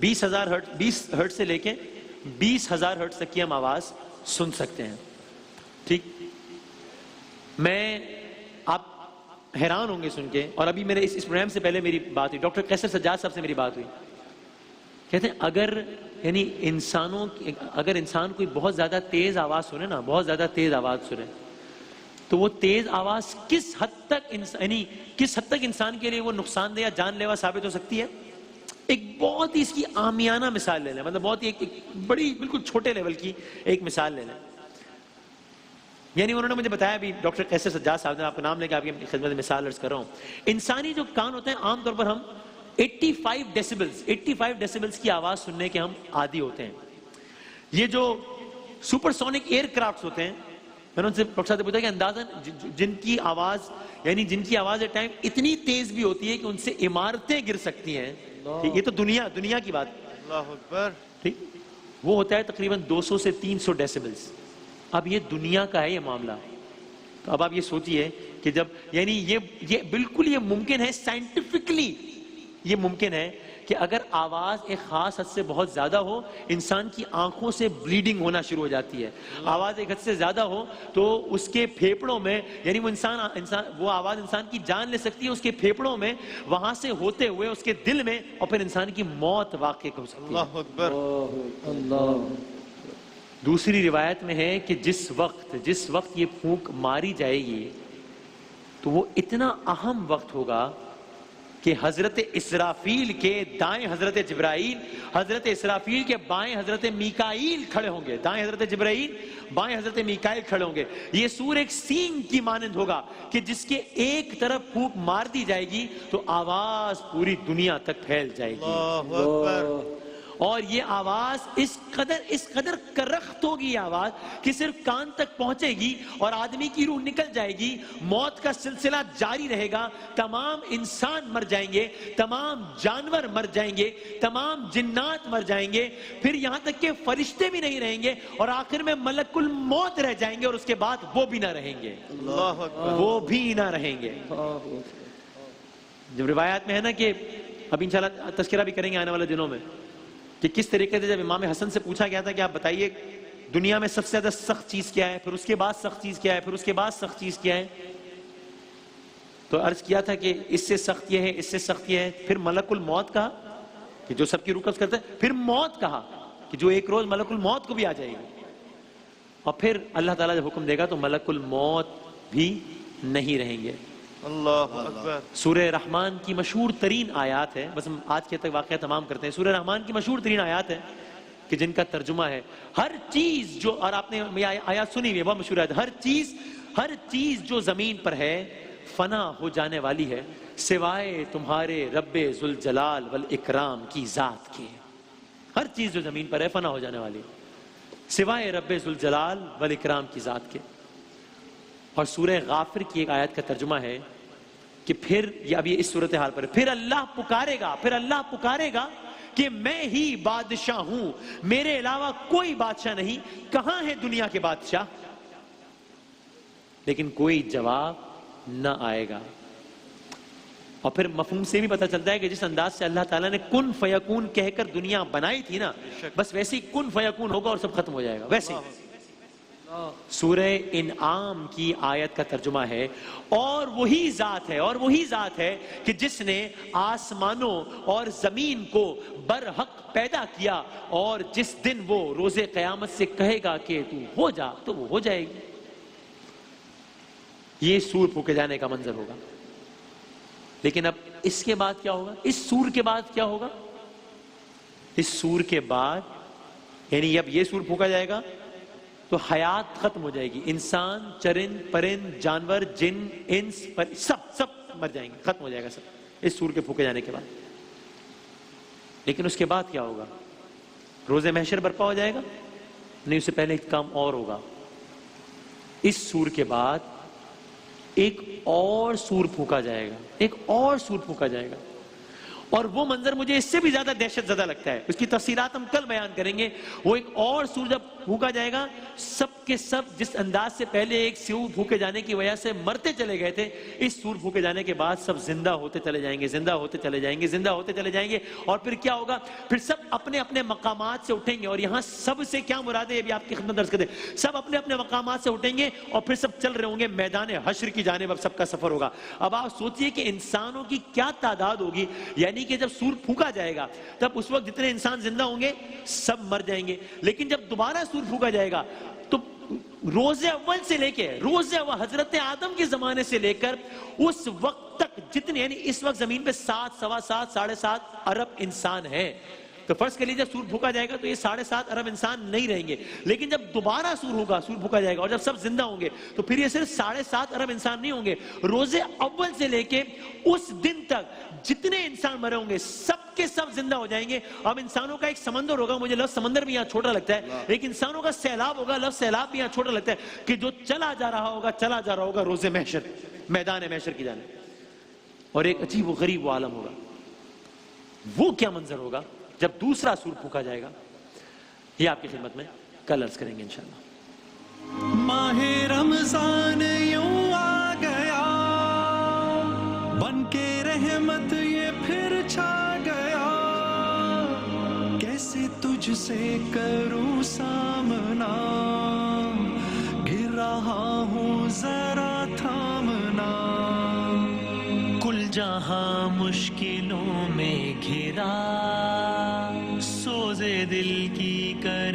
20 hertz سے لے کے 20,000 ہرٹز تک کی ہم آواز سن سکتے ہیں. ٹھیک, میں آپ حیران ہوں گے سن کے. اور ابھی میرے اس پروگرام سے پہلے میری بات ہوئی, ڈاکٹر قیصر سجاد صاحب سے میری بات ہوئی. کہتے ہیں اگر انسان کوئی بہت زیادہ تیز آواز سنے نا, بہت زیادہ تیز آواز سنے, تو وہ تیز آواز کس حد تک انسان کے لیے وہ نقصان دہ یا جان لیوا ثابت ہو سکتی ہے. ایک بہت ہی اس کی عامیانہ مثال لے لیں, مطلب بہت ہی ایک بڑی بالکل چھوٹے لیول کی ایک مثال لے لیں. یعنی انہوں نے مجھے بتایا بھی, ڈاکٹر قیصر سجاد صاحب نے, آپ کا نام لے کے آپ کی خدمت میں مثال عرض کر رہا ہوں. انسانی جو کان ہوتے ہیں عام طور پر ہم 85 ڈیسیبلز کی آواز سننے کے ہم عادی ہوتے ہیں. یہ جو سپر سونک ایئر کرافٹس ہوتے ہیں, میں نے ان سے ڈاکٹر صاحب سے پوچھا کہ اندازاً جن کی آواز ایٹ ٹائم اتنی تیز بھی ہوتی ہے کہ ان سے عمارتیں گر سکتی ہیں. یہ تو دنیا کی بات. اللہ اکبر. ٹھیک, وہ ہوتا ہے تقریباً 200 سے 300 ڈیسیبلز. اب یہ دنیا کا ہے یہ معاملہ. تو اب آپ یہ سوچئے کہ جب یعنی یہ بالکل یہ ممکن ہے, سائنٹیفکلی یہ ممکن ہے کہ اگر آواز ایک خاص حد سے بہت زیادہ ہو, انسان کی آنکھوں سے بلیڈنگ ہونا شروع ہو جاتی ہے. آواز ایک حد سے زیادہ ہو تو اس کے پھیپڑوں میں, یعنی وہ آواز انسان کی جان لے سکتی ہے اس کے پھیپڑوں میں, وہاں سے ہوتے ہوئے اس کے دل میں, اور پھر انسان کی موت واقع ہو سکتی ہے. اللہ اکبر. دوسری روایت میں ہے کہ جس وقت یہ پھونک ماری جائے گی تو وہ اتنا اہم وقت ہوگا کہ حضرت اسرافیل کے دائیں حضرت جبرائیل, حضرت اسرافیل کے بائیں حضرت میکائیل کھڑے ہوں گے. دائیں حضرت جبرائیل, بائیں حضرت میکائیل کھڑے ہوں گے. یہ سور ایک سینگ کی مانند ہوگا کہ جس کے ایک طرف پھونک مار دی جائے گی تو آواز پوری دنیا تک پھیل جائے گی. اللہ اکبر. اور یہ آواز اس قدر کرخت ہوگی یہ آواز کہ صرف کان تک پہنچے گی اور آدمی کی روح نکل جائے گی. موت کا سلسلہ جاری رہے گا. تمام انسان مر جائیں گے, تمام جانور مر جائیں گے, تمام جنات مر جائیں گے, پھر یہاں تک کہ فرشتے بھی نہیں رہیں گے, اور آخر میں ملک الموت رہ جائیں گے, اور اس کے بعد وہ بھی نہ رہیں گے. اللہ اکبر. وہ بھی نہ رہیں گے. جب روایات میں ہے نا کہ اب انشاءاللہ تذکرہ بھی کریں گے آنے والے دنوں میں کہ کس طریقے سے جب امام حسن سے پوچھا گیا تھا کہ آپ بتائیے دنیا میں سب سے زیادہ سخت چیز کیا ہے, پھر اس کے بعد سخت چیز کیا ہے, پھر اس کے بعد سخت چیز کیا ہے, تو عرض کیا تھا کہ اس سے سخت یہ ہے, اس سے سخت یہ ہے. پھر ملک الموت کہا کہ جو سب کی روح قبض کرتا ہے, پھر موت کہا کہ جو ایک روز ملک الموت کو بھی آ جائے گی, اور پھر اللہ تعالیٰ جب حکم دے گا تو ملک الموت بھی نہیں رہیں گے. اللہ اکبر. سورہ رحمان کی مشہور ترین آیات ہے, بس ہم آج کے تک واقعہ تمام کرتے ہیں. سورہ رحمان کی مشہور ترین آیات ہے کہ جن کا ترجمہ ہے ہر چیز جو, اور آپ نے آیات سنی ہوئی ہے, بہت مشہور آیات, ہر چیز جو زمین پر ہے فنا ہو جانے والی ہے سوائے تمہارے رب ذوالجلال والاکرام کی ذات کے. ہر چیز جو زمین پر ہے فنا ہو جانے والی ہے سوائے رب ذوالجلال والاکرام کی ذات کے. اور سورہ غافر کی ایک آیت کا ترجمہ ہے کہ پھر یہ ابھی اس صورتحال پر ہے, پھر اللہ پکارے گا کہ میں ہی بادشاہ ہوں, میرے علاوہ کوئی بادشاہ نہیں, کہاں ہے دنیا کے بادشاہ؟ لیکن کوئی جواب نہ آئے گا. اور پھر مفہوم سے بھی پتہ چلتا ہے کہ جس انداز سے اللہ تعالیٰ نے کن فیکون کہہ کر دنیا بنائی تھی نا, بس ویسے ہی کن فیکون ہوگا اور سب ختم ہو جائے گا. ویسے سورہ انعام کی آیت کا ترجمہ ہے اور وہی ذات ہے کہ جس نے آسمانوں اور زمین کو برحق پیدا کیا, اور جس دن وہ روز قیامت سے کہے گا کہ تو ہو جا تو وہ ہو جائے گی. یہ سور پھونکے جانے کا منظر ہوگا. لیکن اب اس کے بعد کیا ہوگا؟ اس سور کے بعد کیا ہوگا؟ اس سور کے بعد یعنی اب یہ سور پھونکا جائے گا تو حیات ختم ہو جائے گی. انسان, چرند, پرند, جانور, جن, انس, سب مر جائیں گے, ختم ہو جائے گا سب اس سور کے پھونکے جانے کے بعد. لیکن اس کے بعد کیا ہوگا؟ روز محشر برپا ہو جائے گا؟ نہیں, اس سے پہلے ایک کام اور ہوگا. اس سور کے بعد ایک اور سور پھونکا جائے گا, ایک اور سور پھونکا جائے گا, اور وہ منظر مجھے اس سے بھی زیادہ دہشت زدہ لگتا ہے، اس کی تفصیلات ہم کل بیان کریں گے۔ وہ ایک اور سور جب پھونکا جائے گا، سب کے سب جس انداز سے پہلے ایک سور پھونکے جانے کی وجہ سے مرتے چلے گئے تھے، اس سور پھونکے جانے کے بعد سب زندہ ہوتے چلے جائیں گے، زندہ ہوتے چلے جائیں گے، زندہ ہوتے چلے جائیں گے۔ اور پھر کیا ہوگا؟ پھر سب اپنے اپنے مقامات سے اٹھیں گے، اور یہاں سب سے کیا مراد ہے یہ بھی آپ کی خدمت درس کر دیں، سب اپنے اپنے مقامات سے اٹھیں گے اور پھر سب چل رہے ہوں گے میدان حشر کی جانب، اب سب کا سفر ہوگا۔ اب آپ سوچئے کہ انسانوں کی کیا تعداد ہوگی، یعنی کہ جب سور پھونکا جائے گا تب اس وقت جتنے انسان زندہ ہوں گے سب مر جائیں گے، لیکن جب دوبارہ سور پھونکا جائے گا تو روز اول سے لے کے روز اول حضرت آدم کے زمانے سے لے کر اس وقت تک جتنے، یعنی اس وقت زمین پہ 7 سوا 7 ساڑھے 7 ارب انسان ہیں، تو فرض کر لیجیے جب سور پھونکا جائے گا تو یہ 7.5 ارب انسان نہیں رہیں گے، لیکن جب دوبارہ سور پھونکا جائے گا اور جب سب زندہ ہوں گے تو پھر یہ صرف 7.5 ارب انسان نہیں ہوں گے، روز اول سے لے کے اس دن تک جتنے انسان مرے ہوں گے سب کے سب زندہ ہو جائیں گے۔ اب انسانوں کا ایک سمندر ہوگا، مجھے لفظ سمندر بھی یہاں چھوٹا لگتا ہے، ایک انسانوں کا سیلاب ہوگا، لفظ سیلاب بھی یہاں چھوٹا لگتا ہے، کہ جو چلا جا رہا ہوگا روز محشر، میدان محشر کی جانب، اور ایک عجیب و غریب وہ عالم ہوگا۔ وہ کیا منظر ہوگا جب دوسرا سور پھونکا جائے گا، یہ آپ کی خدمت میں کل عرض کریں گے انشاءاللہ۔ ماہ رمضان یوں آ گیا، بن کے رحمت یہ پھر چھا گیا، کیسے تجھ سے کروں سامنا، گر رہا ہوں ذرا تھامنا، کل جہاں مشکلوں میں گھرا، سوزے دل کی کر